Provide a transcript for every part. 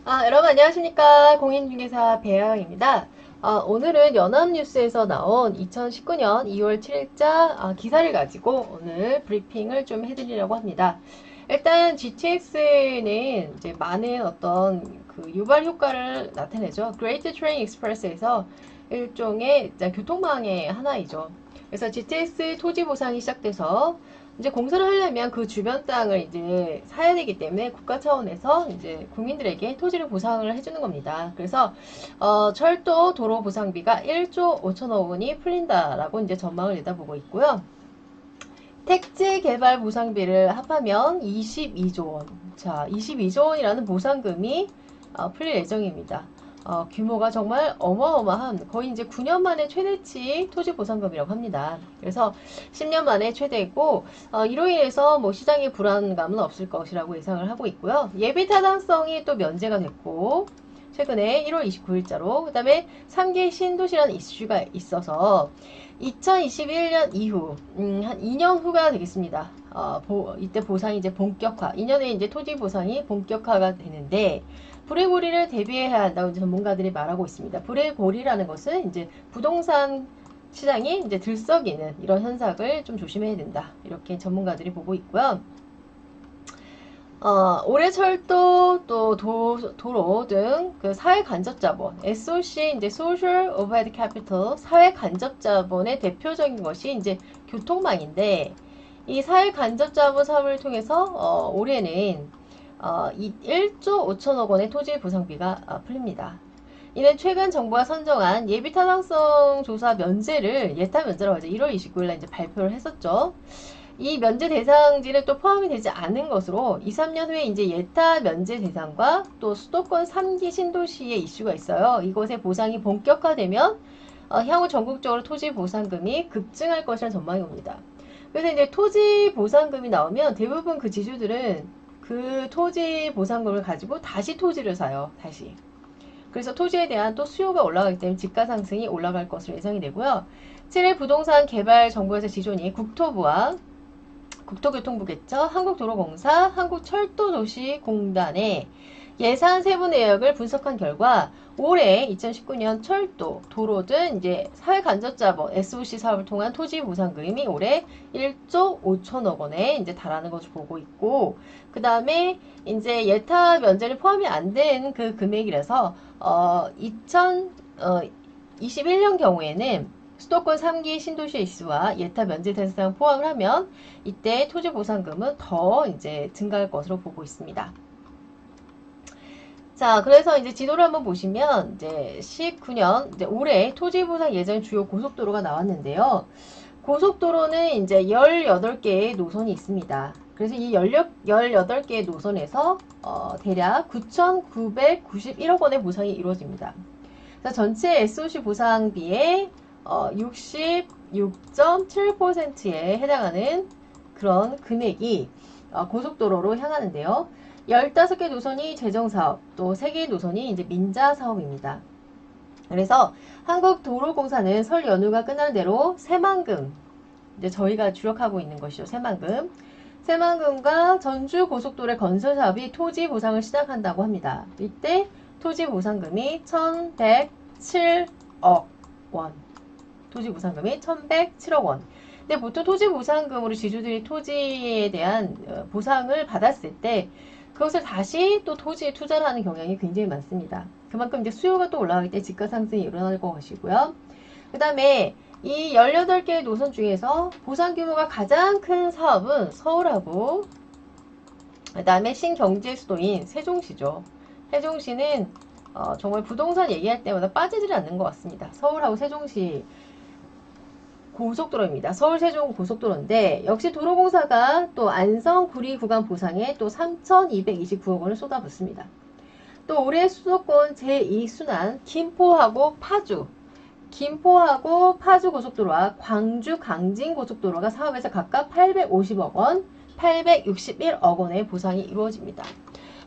여러분 안녕하십니까. 공인중개사 배아영입니다. 오늘은 연합뉴스에서 나온 2019년 2월 7일자 기사를 가지고 오늘 브리핑을 좀 해드리려고 합니다. 일단 GTX는 이제 많은 어떤 그 유발 효과를 나타내죠. Great Train Express에서 일종의 교통망의 하나이죠. 그래서 GTX 토지 보상이 시작돼서 이제 공사를 하려면 그 주변 땅을 이제 사야 되기 때문에 국가 차원에서 이제 국민들에게 토지를 보상을 해주는 겁니다. 그래서 철도 도로 보상비가 1조 5천억 원이 풀린다라고 이제 전망을 내다보고 있고요. 택지 개발 보상비를 합하면 22조 원. 자, 22조 원이라는 보상금이 풀릴 예정입니다. 규모가 정말 어마어마한 거의 이제 9년 만에 최대치 토지 보상금이라고 합니다. 그래서 10년 만에 최대고 이로 인해서 뭐 시장의 불안감은 없을 것이라고 예상을 하고 있고요. 예비 타당성이 또 면제가 됐고 최근에 1월 29일자로 그 다음에 3기 신도시라는 이슈가 있어서 2021년 이후 한 2년 후가 되겠습니다. 이때 보상이 이제 본격화 2년에 이제 토지 보상이 본격화가 되는데 불의 고리를 대비해야 한다고 이제 전문가들이 말하고 있습니다. 불의 고리라는 것은 이제 부동산 시장이 이제 들썩이는 이런 현상을 좀 조심해야 된다. 이렇게 전문가들이 보고 있고요. 올해철도 또 도로 등 그 사회 간접 자본, SOC 이제 Social Overhead Capital 사회 간접 자본의 대표적인 것이 이제 교통망인데 이 사회 간접 자본 사업을 통해서 올해는 1조 5천억 원의 토지 보상비가 풀립니다. 이는 최근 정부가 선정한 예비 타당성 조사 면제를 예타 면제라고 하죠. 1월 29일 날 이제 발표를 했었죠. 이 면제 대상지는 또 포함이 되지 않은 것으로 2, 3년 후에 이제 예타 면제 대상과 또 수도권 3기 신도시의 이슈가 있어요. 이곳의 보상이 본격화되면 향후 전국적으로 토지 보상금이 급증할 것이라는 전망이 옵니다. 그래서 이제 토지 보상금이 나오면 대부분 그 지주들은 그 토지 보상금을 가지고 다시 토지를 사요. 다시. 그래서 토지에 대한 또 수요가 올라가기 때문에 지가 상승이 올라갈 것으로 예상이 되고요. 7일 부동산 개발 정부에서 지존이 국토부와 국토교통부겠죠. 한국도로공사, 한국철도도시공단의 예산 세부 내역을 분석한 결과 올해 2019년 철도, 도로 등 이제 사회간접자본 SOC 사업을 통한 토지 보상금이 올해 1조 5천억 원에 이제 달하는 것을 보고 있고, 그 다음에 이제 예타 면제를 포함이 안 된 그 금액이라서 2021년 경우에는 수도권 3기 신도시 이슈와 예타 면제 대상 포함을 하면 이때 토지 보상금은 더 이제 증가할 것으로 보고 있습니다. 자, 그래서 이제 지도를 한번 보시면 이제 19년 이제 올해 토지 보상 예정 주요 고속도로가 나왔는데요. 고속도로는 이제 18개의 노선이 있습니다. 그래서 이 18개의 노선에서 대략 9,991억 원의 보상이 이루어집니다. 그래서 전체 SOC 보상비의 66.7%에 해당하는 그런 금액이 고속도로로 향하는데요. 15개 노선이 재정사업, 또 3개 노선이 이제 민자사업입니다. 그래서 한국도로공사는 설 연휴가 끝나는 대로 새만금, 이제 저희가 주력하고 있는 것이죠. 새만금. 새만금과 전주고속도로의 건설 사업이 토지 보상을 시작한다고 합니다. 이때 토지 보상금이 1,107억 원. 토지 보상금이 1,107억 원. 근데 보통 토지 보상금으로 지주들이 토지에 대한 보상을 받았을 때 그것을 다시 또 토지에 투자를 하는 경향이 굉장히 많습니다. 그만큼 이제 수요가 또 올라가기 때문에 지가 상승이 일어날 것이고요. 그 다음에 이 18개의 노선 중에서 보상 규모가 가장 큰 사업은 서울하고 그 다음에 신경제 수도인 세종시죠. 세종시는 정말 부동산 얘기할 때마다 빠지질 않는 것 같습니다. 서울하고 세종시 고속도로입니다. 서울 세종 고속도로인데 역시 도로공사가 또 안성 구리 구간 보상에 또 3,229억 원을 쏟아붓습니다. 또 올해 수도권 제2순환 김포하고 파주 고속도로와 광주 강진 고속도로가 사업에서 각각 850억 원, 861억 원의 보상이 이루어집니다.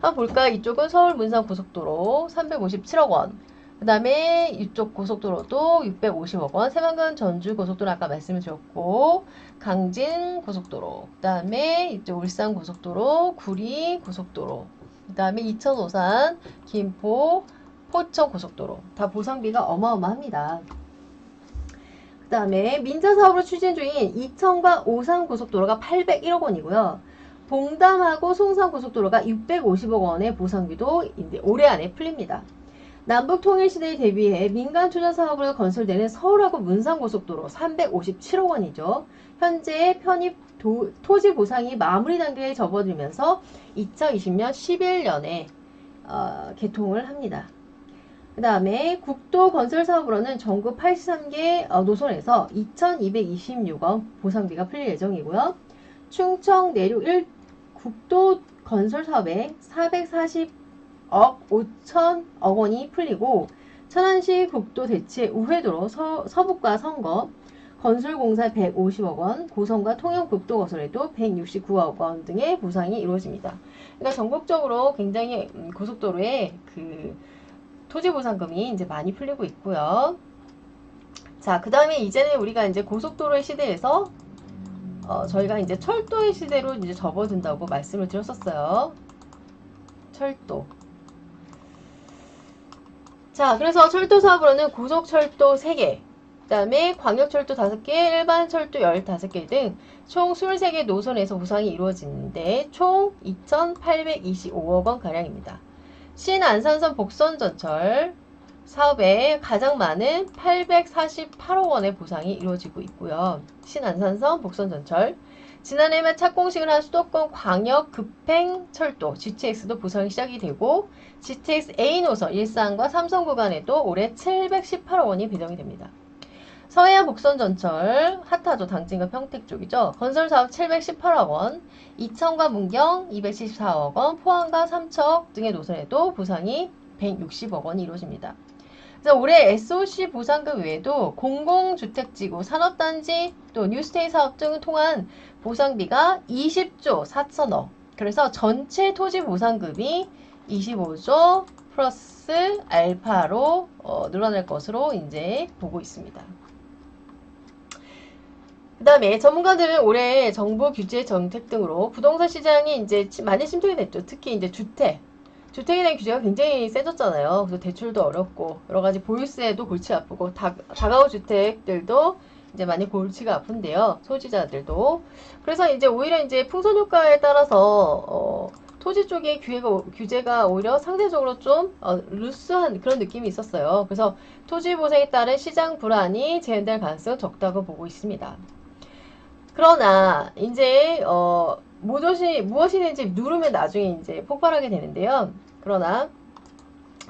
한번 볼까요? 이쪽은 서울 문산 고속도로 357억 원, 그 다음에 이쪽 고속도로도 650억 원, 새만금 전주 고속도로 아까 말씀을 드렸고, 강진 고속도로, 그 다음에 이쪽 울산 고속도로, 구리 고속도로, 그 다음에 이천 오산, 김포, 포천 고속도로 다 보상비가 어마어마합니다. 그 다음에 민자 사업으로 추진 중인 이천과 오산 고속도로가 801억 원이고요. 봉담하고 송산 고속도로가 650억 원의 보상비도 이제 올해 안에 풀립니다. 남북 통일 시대에 대비해 민간 투자 사업으로 건설되는 서울하고 문산 고속도로 357억 원이죠. 현재 편입 토지 보상이 마무리 단계에 접어들면서 2020년 11년에 개통을 합니다. 그 다음에 국도 건설 사업으로는 전국 83개 노선에서 2,226원 보상비가 풀릴 예정이고요. 충청 내륙 1 국도 건설 사업에 440억 5천억 원이 풀리고 천안시 국도 대체 우회도로 서북과 성거 건설공사 150억 원, 고성과 통영국도 건설에도 169억 원 등의 보상이 이루어집니다. 그러니까 전국적으로 굉장히 고속도로에 그 토지보상금이 이제 많이 풀리고 있고요. 자, 그 다음에 이제는 우리가 이제 고속도로의 시대에서 저희가 이제 철도의 시대로 이제 접어든다고 말씀을 드렸었어요. 철도. 자, 그래서 철도 사업으로는 고속철도 3개, 그 다음에 광역철도 5개, 일반철도 15개 등 총 23개 노선에서 보상이 이루어지는데 총 2,825억 원 가량입니다. 신안산선 복선전철 사업에 가장 많은 848억 원의 보상이 이루어지고 있고요. 신안산선 복선전철 지난해만 착공식을 한 수도권 광역 급행철도 GTX도 보상이 시작이 되고 GTX A 노선 일산과 삼성 구간에도 올해 718억 원이 배정이 됩니다. 서해안 복선전철 핫하죠. 당진과 평택 쪽이죠. 건설사업 718억 원, 이천과 문경 274억 원, 포항과 삼척 등의 노선에도 보상이 160억 원이 이루어집니다. 그래서 올해 SOC 보상금 외에도 공공주택지구, 산업단지, 또 뉴스테이 사업 등을 통한 보상비가 20조 4천억. 그래서 전체 토지 보상금이 25조 플러스 알파로 늘어날 것으로 이제 보고 있습니다. 그 다음에 전문가들은 올해 정부 규제 정책 등으로 부동산 시장이 이제 많이 침투가 됐죠. 특히 이제 주택에 대한 규제가 굉장히 세졌잖아요. 그래서 대출도 어렵고 여러 가지 보유세도 골치 아프고 다가구 주택들도 이제 많이 골치가 아픈데요. 소지자들도. 그래서 이제 오히려 이제 풍선 효과에 따라서 토지 쪽의 규제가 오히려 상대적으로 좀 루스한 그런 느낌이 있었어요. 그래서 토지 보상에 따른 시장 불안이 재현될 가능성은 적다고 보고 있습니다. 그러나 이제 무엇이든지 누르면 나중에 이제 폭발하게 되는데요. 그러나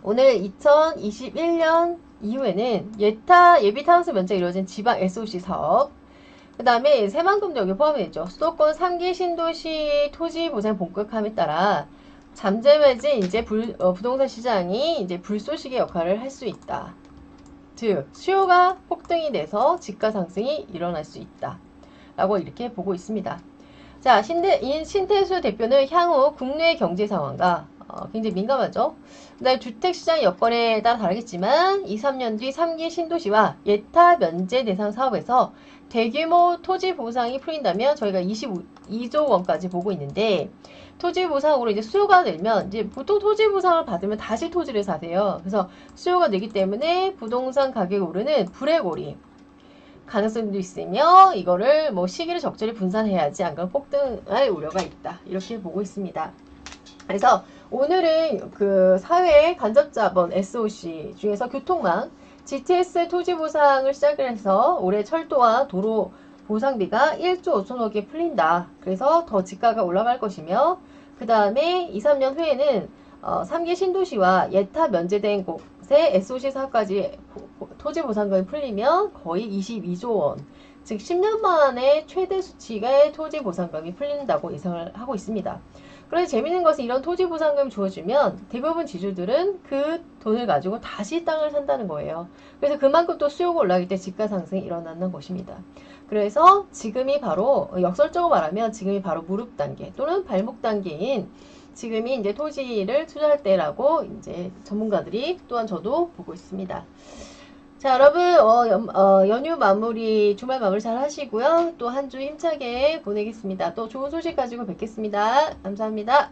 오늘 2021년 이후에는 예비 타당성 면제가 이루어진 지방 SOC 사업, 그 다음에 새만금도 여기 포함이 되죠. 수도권 3기 신도시 토지 보상 본격함에 따라 잠재해진 이제 부동산 시장이 이제 불쏘시개 역할을 할 수 있다. 즉 수요가 폭등이 돼서 지가 상승이 일어날 수 있다. 라고 이렇게 보고 있습니다. 자, 신태수 대표는 향후 국내 경제 상황과 굉장히 민감하죠. 그다음에 주택시장 여건에 따라 다르겠지만 2, 3년 뒤 3기 신도시와 예타 면제 대상 사업에서 대규모 토지 보상이 풀린다면 저희가 22조 원까지 보고 있는데 토지 보상으로 이제 수요가 늘면 이제 보통 토지 보상을 받으면 다시 토지를 사세요. 그래서 수요가 늘기 때문에 부동산 가격이 오르는 불의 가능성도 있으며 이거를 뭐 시기를 적절히 분산해야지 안 그러면 폭등할 우려가 있다. 이렇게 보고 있습니다. 그래서 오늘은 그 사회 간접자본 SOC 중에서 교통망 GTS 토지 보상을 시작을 해서 올해 철도와 도로 보상비가 1조 5천억에 풀린다. 그래서 더 지가가 올라갈 것이며 그 다음에 2, 3년 후에는 3기 신도시와 예타 면제된 곳에 SOC 사업까지 토지 보상금이 풀리면 거의 22조 원, 즉 10년 만에 최대 수치의 토지 보상금이 풀린다고 예상을 하고 있습니다. 그런데 재밌는 것은 이런 토지 보상금 주어주면 대부분 지주들은 그 돈을 가지고 다시 땅을 산다는 거예요. 그래서 그만큼 또 수요가 올라가기 때문에 지가 상승이 일어나는 것입니다. 그래서 지금이 바로 역설적으로 말하면 지금이 바로 무릎 단계 또는 발목 단계인 지금이 이제 토지를 투자할 때라고 이제 전문가들이 또한 저도 보고 있습니다. 자, 여러분 연휴 마무리 주말 마무리 잘 하시고요. 또 한 주 힘차게 보내겠습니다. 또 좋은 소식 가지고 뵙겠습니다. 감사합니다.